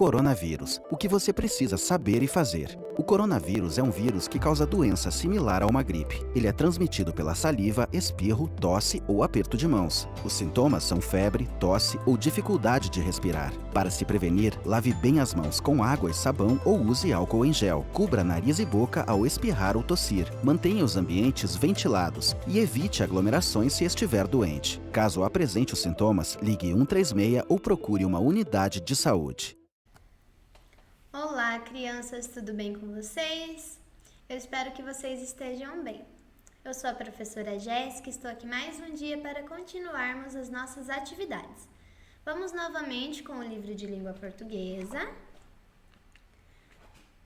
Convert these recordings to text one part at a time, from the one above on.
Coronavírus. O que você precisa saber e fazer. O coronavírus é um vírus que causa doença similar a uma gripe. Ele é transmitido pela saliva, espirro, tosse ou aperto de mãos. Os sintomas são febre, tosse ou dificuldade de respirar. Para se prevenir, lave bem as mãos com água e sabão ou use álcool em gel. Cubra nariz e boca ao espirrar ou tossir. Mantenha os ambientes ventilados e evite aglomerações se estiver doente. Caso apresente os sintomas, ligue 136 ou procure uma unidade de saúde. Olá, crianças, tudo bem com vocês? Eu espero que vocês estejam bem. Eu sou a professora Jéssica e estou aqui mais um dia para continuarmos as nossas atividades. Vamos novamente com o livro de língua portuguesa.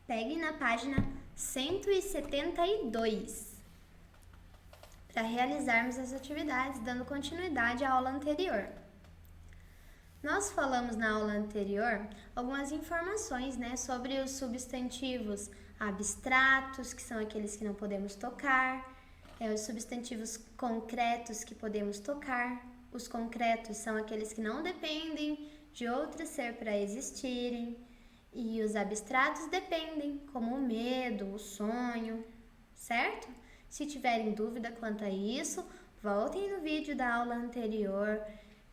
Pegue na página 172 para realizarmos as atividades, dando continuidade à aula anterior. Nós falamos na aula anterior algumas informações, sobre os substantivos abstratos, que são aqueles que não podemos tocar, os substantivos concretos que podemos tocar. Os concretos são aqueles que não dependem de outro ser para existirem, e os abstratos dependem, como o medo, o sonho, certo? Se tiverem dúvida quanto a isso, voltem no vídeo da aula anterior,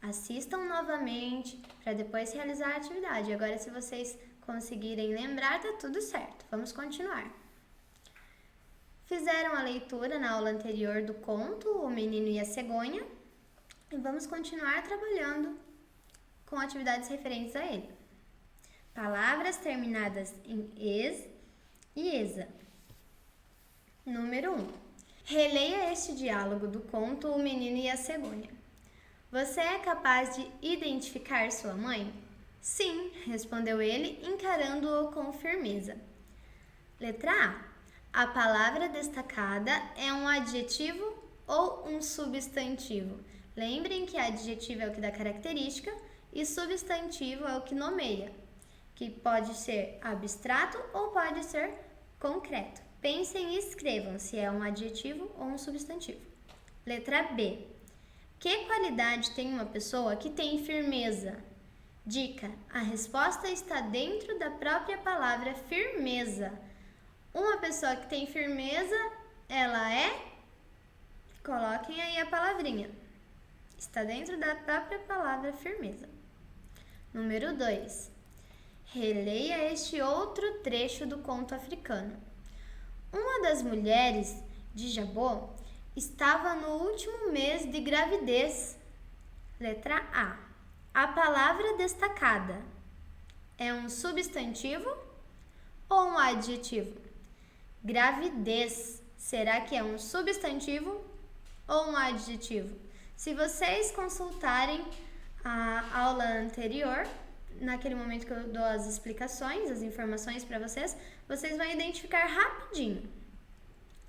assistam novamente para depois realizar a atividade. Agora, se vocês conseguirem lembrar, tá tudo certo. Vamos continuar. Fizeram a leitura na aula anterior do conto O Menino e a Cegonha e vamos continuar trabalhando com atividades referentes a ele. Palavras terminadas em es e esa. Número 1. Releia este diálogo do conto O Menino e a Cegonha. Você é capaz de identificar sua mãe? Sim, respondeu ele, encarando-o com firmeza. Letra A. A palavra destacada é um adjetivo ou um substantivo? Lembrem que adjetivo é o que dá característica e substantivo é o que nomeia, que pode ser abstrato ou pode ser concreto. Pensem e escrevam se é um adjetivo ou um substantivo. Letra B. Que qualidade tem uma pessoa que tem firmeza? Dica: a resposta está dentro da própria palavra firmeza. Uma pessoa que tem firmeza, ela é? Coloquem aí a palavrinha. Está dentro da própria palavra firmeza. Número 2. Releia este outro trecho do conto africano. Uma das mulheres de Jabó estava no último mês de gravidez. Letra A. A palavra destacada é um substantivo ou um adjetivo? Gravidez, será que é um substantivo ou um adjetivo? Se vocês consultarem a aula anterior, naquele momento que eu dou as explicações, as informações para vocês, vocês vão identificar rapidinho.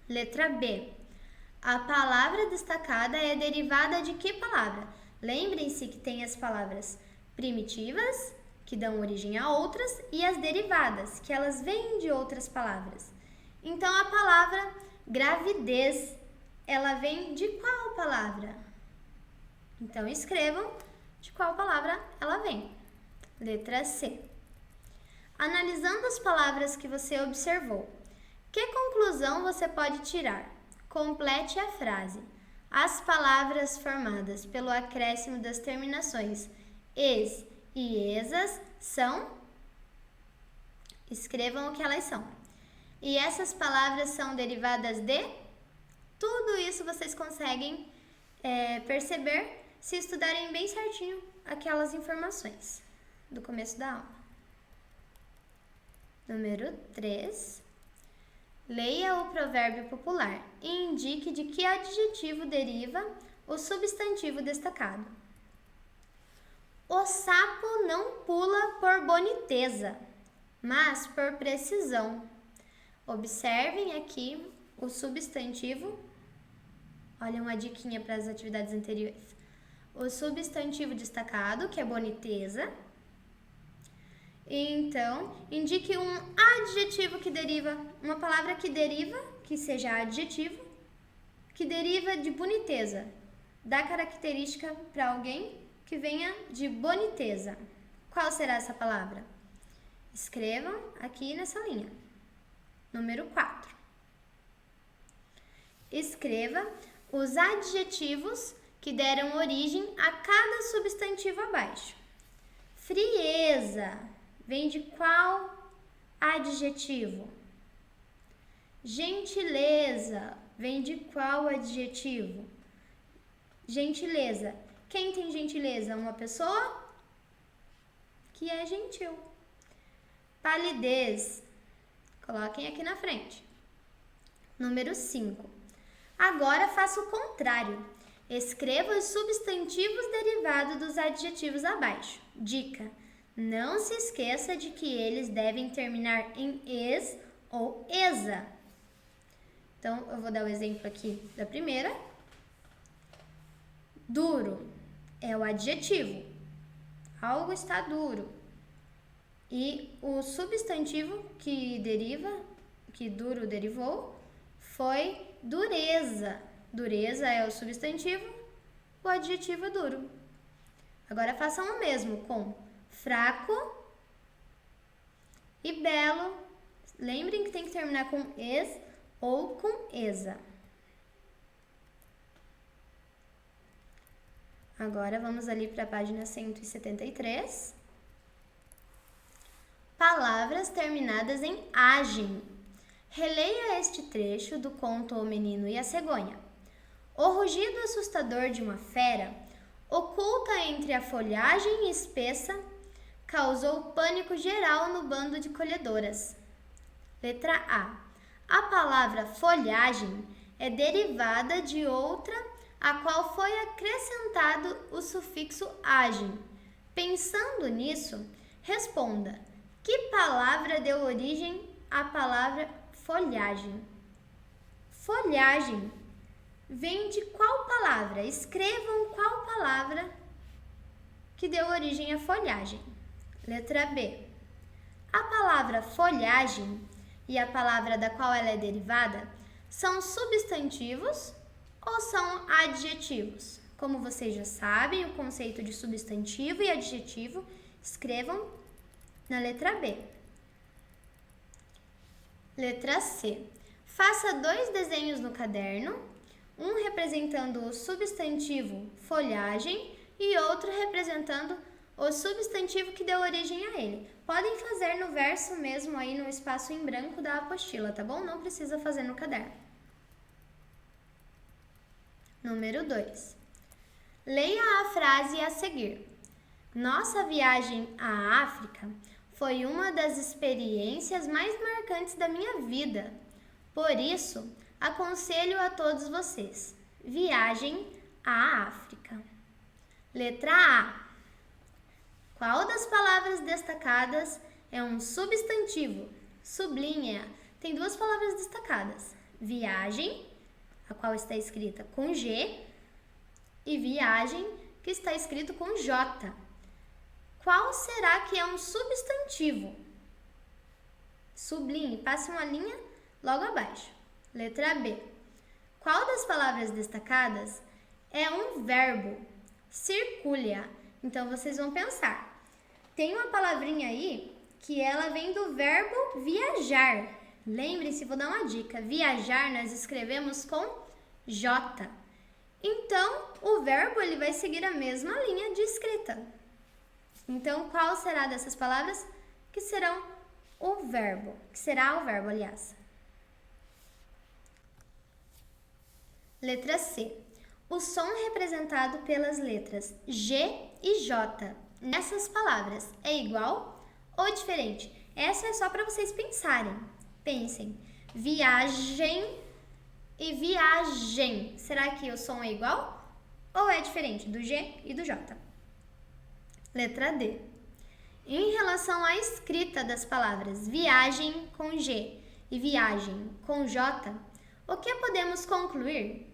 Letra B. A palavra destacada é derivada de que palavra? Lembrem-se que tem as palavras primitivas, que dão origem a outras, e as derivadas, que elas vêm de outras palavras. Então, a palavra gravidez, ela vem de qual palavra? Então, escrevam de qual palavra ela vem. Letra C. Analisando as palavras que você observou, que conclusão você pode tirar? Complete a frase. As palavras formadas pelo acréscimo das terminações es e esas são? Escrevam o que elas são. E essas palavras são derivadas de? Tudo isso vocês conseguem perceber se estudarem bem certinho aquelas informações do começo da aula. Número 3. Leia o provérbio popular e indique de que adjetivo deriva o substantivo destacado. O sapo não pula por boniteza, mas por precisão. Observem aqui o substantivo. Olha uma diquinha para as atividades anteriores. O substantivo destacado, que é boniteza. Então, indique um adjetivo que deriva, uma palavra que deriva, que seja adjetivo, que deriva de boniteza. Dá característica para alguém que venha de boniteza. Qual será essa palavra? Escrevam aqui nessa linha. Número 4. Escreva os adjetivos que deram origem a cada substantivo abaixo. Frieza vem de qual adjetivo? Gentileza vem de qual adjetivo? Gentileza. Quem tem gentileza? Uma pessoa que é gentil. Palidez. Coloquem aqui na frente. Número 5. Agora faça o contrário. Escreva os substantivos derivados dos adjetivos abaixo. Dica: não se esqueça de que eles devem terminar em es ou esa. Então, eu vou dar o exemplo aqui da primeira. Duro é o adjetivo. Algo está duro. E o substantivo que duro derivou, foi dureza. Dureza é o substantivo, o adjetivo é duro. Agora façam o mesmo com fraco e belo. Lembrem que tem que terminar com es ou com esa. Agora vamos ali para a página 173. Palavras terminadas em agem. Releia este trecho do conto O Menino e a Cegonha. O rugido assustador de uma fera, oculta entre a folhagem espessa, causou pânico geral no bando de colhedoras. Letra A. A palavra folhagem é derivada de outra a qual foi acrescentado o sufixo agem. Pensando nisso, responda: que palavra deu origem à palavra folhagem? Folhagem vem de qual palavra? Escrevam qual palavra que deu origem à folhagem. Letra B. A palavra folhagem e a palavra da qual ela é derivada são substantivos ou são adjetivos? Como vocês já sabem, o conceito de substantivo e adjetivo, escrevam na letra B. Letra C. Faça 2 desenhos no caderno, um representando o substantivo folhagem e outro representando o substantivo que deu origem a ele. Podem fazer no verso mesmo aí no espaço em branco da apostila, tá bom? Não precisa fazer no caderno. Número 2. Leia a frase a seguir. Nossa viagem à África foi uma das experiências mais marcantes da minha vida. Por isso, aconselho a todos vocês: viagem à África. Letra A. Qual das palavras destacadas é um substantivo? Sublinha. Tem 2 palavras destacadas: viagem, a qual está escrita com G, e viagem, que está escrito com J. Qual será que é um substantivo? Sublinhe, passe uma linha logo abaixo. Letra B. Qual das palavras destacadas é um verbo? Circula. Então, vocês vão pensar. Tem uma palavrinha aí que ela vem do verbo viajar. Lembre-se, vou dar uma dica. Viajar nós escrevemos com J. Então, o verbo ele vai seguir a mesma linha de escrita. Então, qual será dessas palavras que serão o verbo? Que será o verbo, aliás. Letra C. O som representado pelas letras G e J nessas palavras é igual ou diferente? Essa é só para vocês pensarem. Pensem. Viagem e viagem. Será que o som é igual ou é diferente do G e do J? Letra D. Em relação à escrita das palavras viagem com G e viagem com J, o que podemos concluir?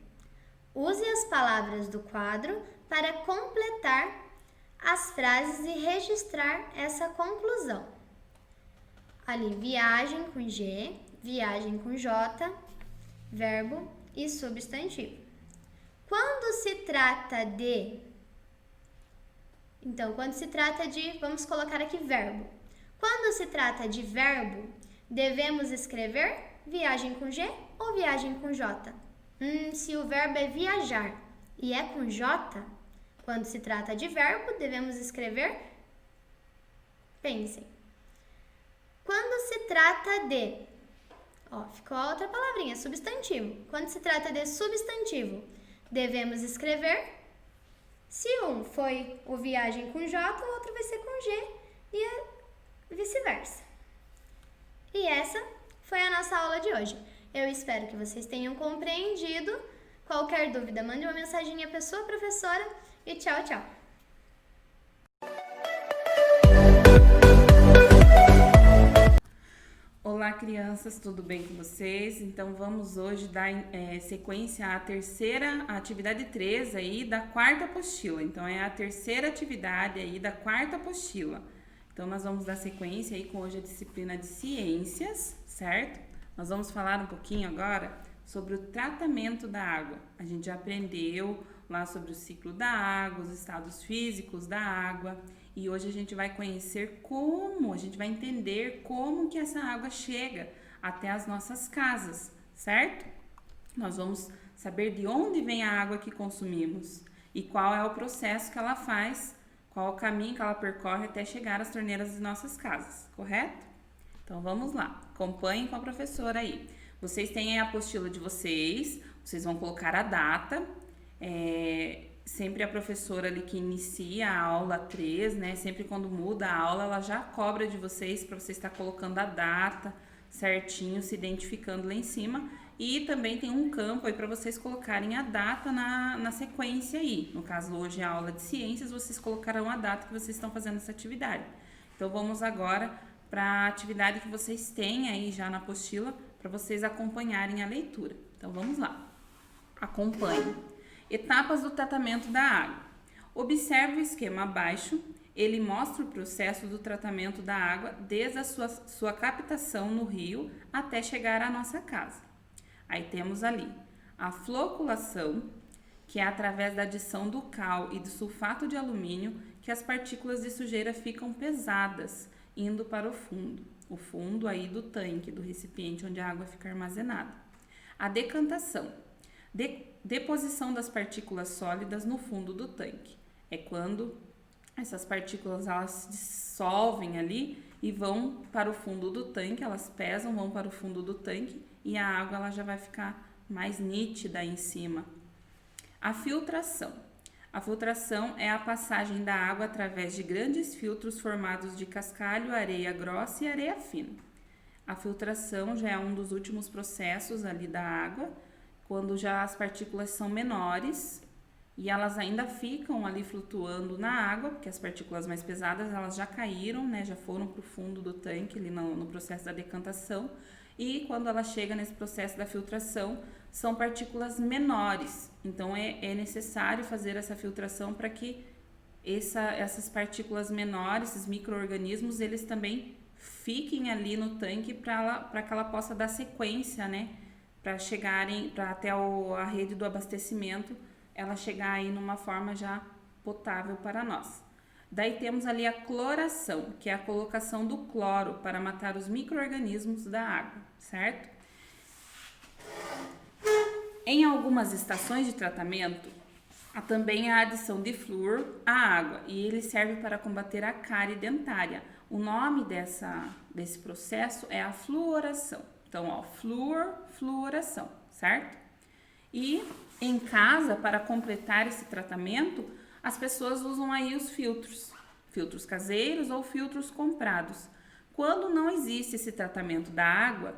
Use as palavras do quadro para completar as frases e registrar essa conclusão. Ali, viagem com G, viagem com J, verbo e substantivo. Quando se trata de... Então, quando se trata de... Vamos colocar aqui verbo. Quando se trata de verbo, devemos escrever viagem com G ou viagem com J? Se o verbo é viajar e é com J, quando se trata de verbo, devemos escrever... Pensem. Quando se trata de... ficou a outra palavrinha, substantivo. Quando se trata de substantivo, devemos escrever... Se um foi o viagem com J, o outro vai ser com G e vice-versa. E essa foi a nossa aula de hoje. Eu espero que vocês tenham compreendido. Qualquer dúvida, mande uma mensaginha para sua professora e tchau, tchau! Olá, crianças, tudo bem com vocês? Então, vamos hoje dar sequência à terceira, à atividade 3 aí da quarta apostila. Então, é a terceira atividade aí da quarta apostila. Então, nós vamos dar sequência aí com hoje a disciplina de ciências, certo? Nós vamos falar um pouquinho agora sobre o tratamento da água. A gente já aprendeu lá sobre o ciclo da água, os estados físicos da água. E hoje a gente vai conhecer a gente vai entender como que essa água chega até as nossas casas, certo? Nós vamos saber de onde vem a água que consumimos e qual é o processo que ela faz, qual o caminho que ela percorre até chegar às torneiras de nossas casas, correto? Então vamos lá, acompanhem com a professora aí. Vocês têm a apostila de vocês vão colocar a data, sempre a professora ali que inicia a aula 3, né? Sempre quando muda a aula, ela já cobra de vocês para você estar colocando a data certinho, se identificando lá em cima. E também tem um campo aí para vocês colocarem a data na sequência aí. No caso, hoje é a aula de ciências, vocês colocarão a data que vocês estão fazendo essa atividade. Então, vamos agora para a atividade que vocês têm aí já na apostila, para vocês acompanharem a leitura. Então, vamos lá. Acompanhem. Etapas do tratamento da água. Observe o esquema abaixo. Ele mostra o processo do tratamento da água desde a sua captação no rio até chegar à nossa casa. Aí temos ali a floculação, que é através da adição do cal e do sulfato de alumínio que as partículas de sujeira ficam pesadas, indo para o fundo aí do tanque, do recipiente onde a água fica armazenada. A decantação. Deposição das partículas sólidas no fundo do tanque. É quando essas partículas elas se dissolvem ali e vão para o fundo do tanque, elas pesam, vão para o fundo do tanque e a água ela já vai ficar mais nítida aí em cima. A filtração. A filtração é a passagem da água através de grandes filtros formados de cascalho, areia grossa e areia fina. A filtração já é um dos últimos processos ali da água, quando já as partículas são menores e elas ainda ficam ali flutuando na água, porque as partículas mais pesadas elas já caíram, né, já foram para o fundo do tanque ali no processo da decantação, e quando ela chega nesse processo da filtração, são partículas menores. Então é necessário fazer essa filtração para que essas partículas menores, esses micro-organismos, eles também fiquem ali no tanque para que ela possa dar sequência, né? Para chegarem até a rede do abastecimento, ela chegar aí numa forma já potável para nós. Daí temos ali a cloração, que é a colocação do cloro para matar os micro-organismos da água, certo? Em algumas estações de tratamento, há também a adição de flúor à água, e ele serve para combater a cárie dentária. O nome desse processo é a fluoração. Então, ó, fluoração, certo? E em casa, para completar esse tratamento, as pessoas usam aí os filtros caseiros ou filtros comprados. Quando não existe esse tratamento da água,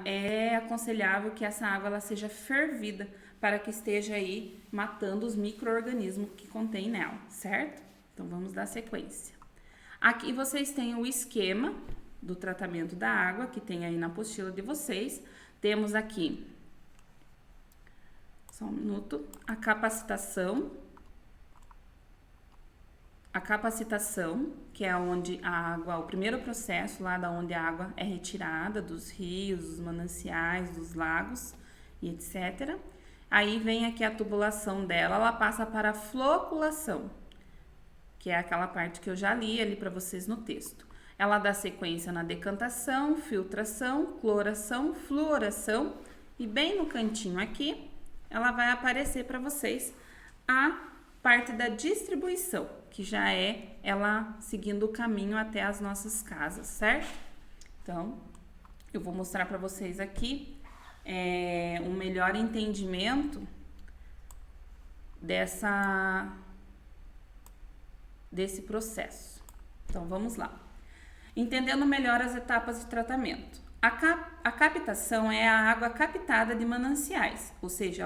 é aconselhável que essa água ela seja fervida para que esteja aí matando os micro-organismos que contém nela, certo? Então, vamos dar sequência. Aqui vocês têm o esquema do tratamento da água, que tem aí na apostila de vocês. Temos aqui, só um minuto, a capacitação, que é onde a água, o primeiro processo lá da onde a água é retirada dos rios, dos mananciais, dos lagos e etc. Aí vem aqui a tubulação dela, ela passa para a floculação, que é aquela parte que eu já li ali para vocês no texto. Ela dá sequência na decantação, filtração, cloração, fluoração e bem no cantinho aqui, ela vai aparecer para vocês a parte da distribuição, que já é ela seguindo o caminho até as nossas casas, certo? Então, eu vou mostrar para vocês aqui um melhor entendimento desse processo. Então, vamos lá. Entendendo melhor as etapas de tratamento. A captação é a água captada de mananciais, ou seja,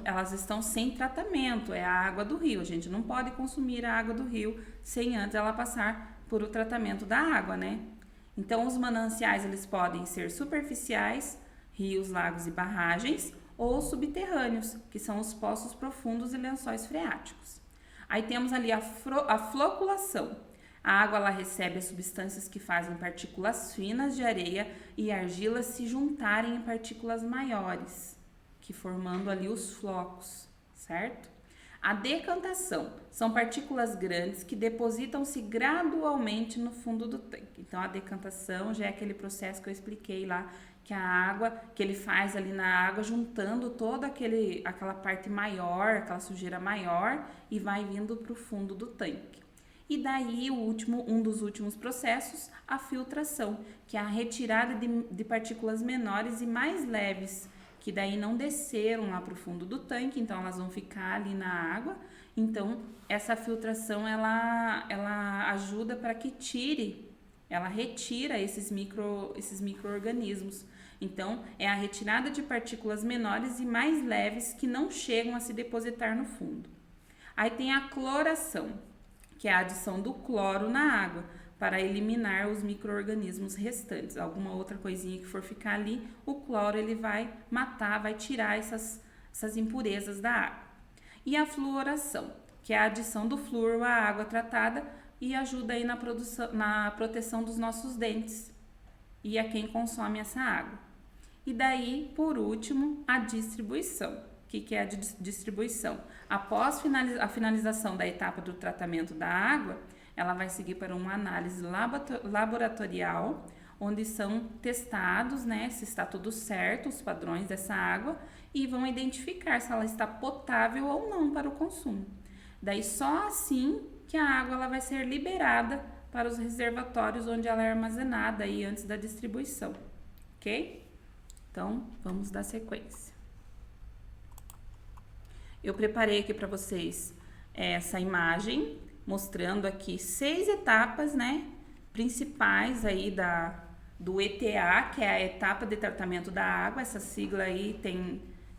elas estão sem tratamento, é a água do rio. A gente não pode consumir a água do rio sem antes ela passar por o tratamento da água, né? Então, os mananciais eles podem ser superficiais, rios, lagos e barragens, ou subterrâneos, que são os poços profundos e lençóis freáticos. Aí temos ali a floculação. A água ela recebe as substâncias que fazem partículas finas de areia e argila se juntarem em partículas maiores, que formando ali os flocos, certo? A decantação são partículas grandes que depositam-se gradualmente no fundo do tanque. Então, a decantação já é aquele processo que eu expliquei lá, que a água, que ele faz ali na água, juntando toda aquela parte maior, aquela sujeira maior, e vai vindo para o fundo do tanque. E daí, um dos últimos processos, a filtração, que é a retirada de partículas menores e mais leves, que daí não desceram lá para o fundo do tanque, então elas vão ficar ali na água. Então, essa filtração, ela ajuda para que ela retira esses micro-organismos. Então, é a retirada de partículas menores e mais leves que não chegam a se depositar no fundo. Aí tem a cloração, que é a adição do cloro na água para eliminar os micro-organismos restantes. Alguma outra coisinha que for ficar ali, o cloro ele vai matar, vai tirar essas impurezas da água. E a fluoração, que é a adição do flúor à água tratada e ajuda aí na proteção dos nossos dentes e a quem consome essa água. E daí, por último, a distribuição. O que é a distribuição? Após a finalização da etapa do tratamento da água, ela vai seguir para uma análise laboratorial, onde são testados, né, se está tudo certo, os padrões dessa água, e vão identificar se ela está potável ou não para o consumo. Daí, só assim que a água ela vai ser liberada para os reservatórios onde ela é armazenada aí antes da distribuição, ok? Então, vamos dar sequência. Eu preparei aqui para vocês essa imagem, mostrando aqui 6 etapas, né, principais aí do ETA, que é a etapa de tratamento da água. Essa sigla aí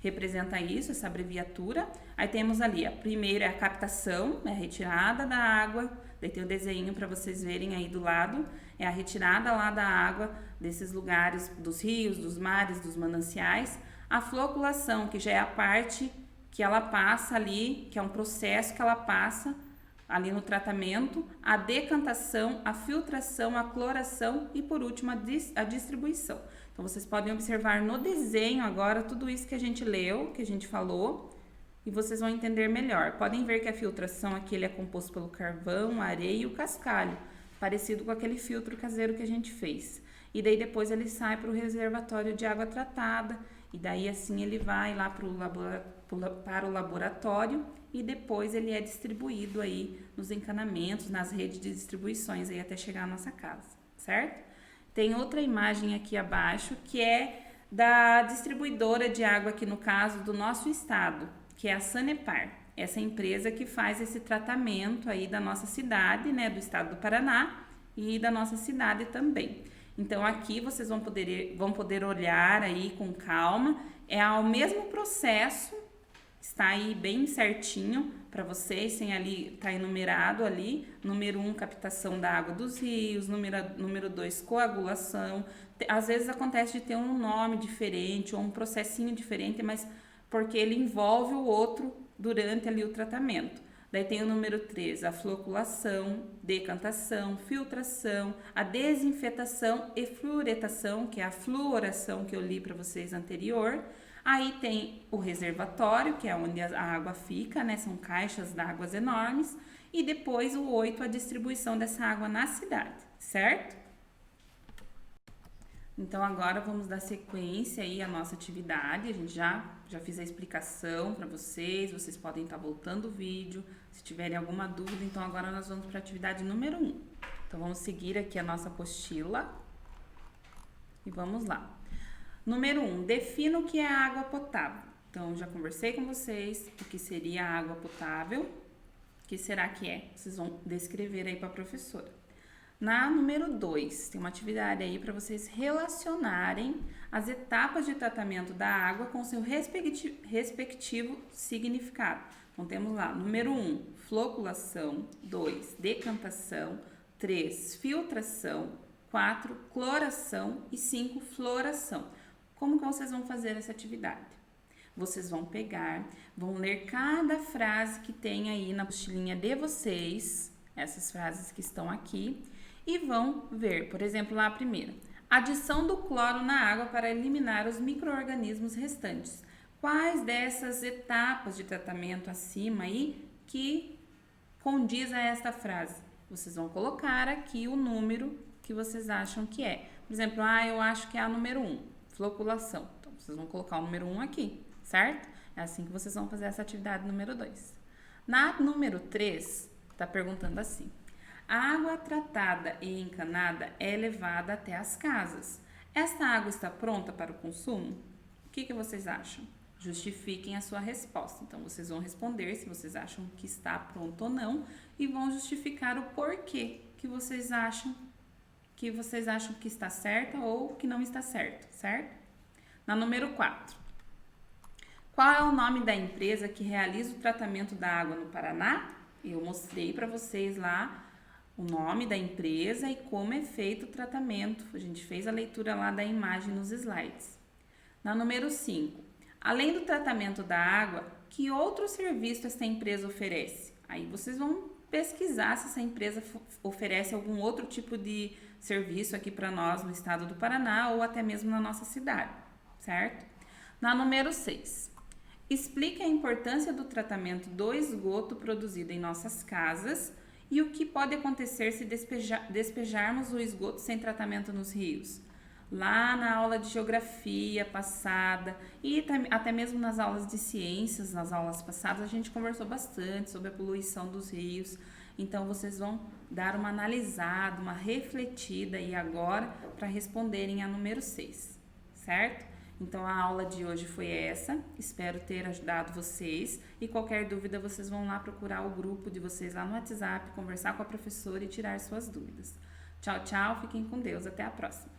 representa isso, essa abreviatura. Aí temos ali, a primeira é a captação, né, a retirada da água. Daí tem o desenho para vocês verem aí do lado. É a retirada lá da água desses lugares, dos rios, dos mares, dos mananciais. A floculação, que já é a parte que ela passa ali, que é um processo que ela passa ali no tratamento, a decantação, a filtração, a cloração e, por último, a distribuição. Então, vocês podem observar no desenho agora tudo isso que a gente leu, que a gente falou, e vocês vão entender melhor. Podem ver que a filtração aqui ele é composto pelo carvão, a areia e o cascalho, parecido com aquele filtro caseiro que a gente fez. E daí depois ele sai para o reservatório de água tratada, e daí assim ele vai lá para o laboratório e depois ele é distribuído aí nos encanamentos, nas redes de distribuições aí até chegar à nossa casa, certo? Tem outra imagem aqui abaixo que é da distribuidora de água aqui no caso do nosso estado, que é a Sanepar, essa empresa que faz esse tratamento aí da nossa cidade, né, do estado do Paraná e da nossa cidade também. Então aqui vocês vão poder olhar aí com calma, é o mesmo processo, está aí bem certinho para vocês, tem ali, tá enumerado ali, número 1, captação da água dos rios, número 2, coagulação. Às vezes acontece de ter um nome diferente ou um processinho diferente, mas porque ele envolve o outro durante ali o tratamento. Daí tem o número 3, a floculação, decantação, filtração, a desinfetação e fluoretação, que é a fluoração que eu li para vocês anterior. Aí tem o reservatório, que é onde a água fica, né? São caixas d'água enormes. E depois o 8, a distribuição dessa água na cidade, certo? Então, agora vamos dar sequência aí à nossa atividade. A gente já fiz a explicação para vocês. Vocês podem estar voltando o vídeo. Se tiverem alguma dúvida, então agora nós vamos para a atividade número 1. Então, vamos seguir aqui a nossa apostila. E vamos lá. Número 1. Defina o que é água potável. Então, já conversei com vocês o que seria a água potável. O que será que é? Vocês vão descrever aí para a professora. Na número 2, tem uma atividade aí para vocês relacionarem as etapas de tratamento da água com seu respectivo significado. Então, temos lá, número 1, floculação, 2, decantação, 3, filtração, 4, cloração e 5, floração. Como que vocês vão fazer essa atividade? Vocês vão pegar, vão ler cada frase que tem aí na apostilinha de vocês, essas frases que estão aqui, e vão ver, por exemplo, lá a primeira. Adição do cloro na água para eliminar os micro-organismos restantes. Quais dessas etapas de tratamento acima aí que condiz a esta frase? Vocês vão colocar aqui o número que vocês acham que é. Por exemplo, eu acho que é a número 1, floculação. Então, vocês vão colocar o número 1 aqui, certo? É assim que vocês vão fazer essa atividade número 2. Na número 3, está perguntando assim. A água tratada e encanada é levada até as casas. Esta água está pronta para o consumo? O que vocês acham? Justifiquem a sua resposta. Então, vocês vão responder se vocês acham que está pronto ou não e vão justificar o porquê que vocês acham que está certa ou que não está certo? Na número 4. Qual é o nome da empresa que realiza o tratamento da água no Paraná? Eu mostrei para vocês lá o nome da empresa e como é feito o tratamento. A gente fez a leitura lá da imagem nos slides. Na número 5, além do tratamento da água, que outro serviço essa empresa oferece? Aí vocês vão pesquisar se essa empresa oferece algum outro tipo de serviço aqui para nós no estado do Paraná ou até mesmo na nossa cidade, certo? Na número 6, explique a importância do tratamento do esgoto produzido em nossas casas e o que pode acontecer se despejarmos o esgoto sem tratamento nos rios. Lá na aula de geografia passada e até mesmo nas aulas de ciências, nas aulas passadas, a gente conversou bastante sobre a poluição dos rios. Então, vocês vão dar uma analisada, uma refletida aí agora para responderem a número 6, certo? Então, a aula de hoje foi essa. Espero ter ajudado vocês. E qualquer dúvida, vocês vão lá procurar o grupo de vocês lá no WhatsApp, conversar com a professora e tirar suas dúvidas. Tchau, tchau. Fiquem com Deus. Até a próxima.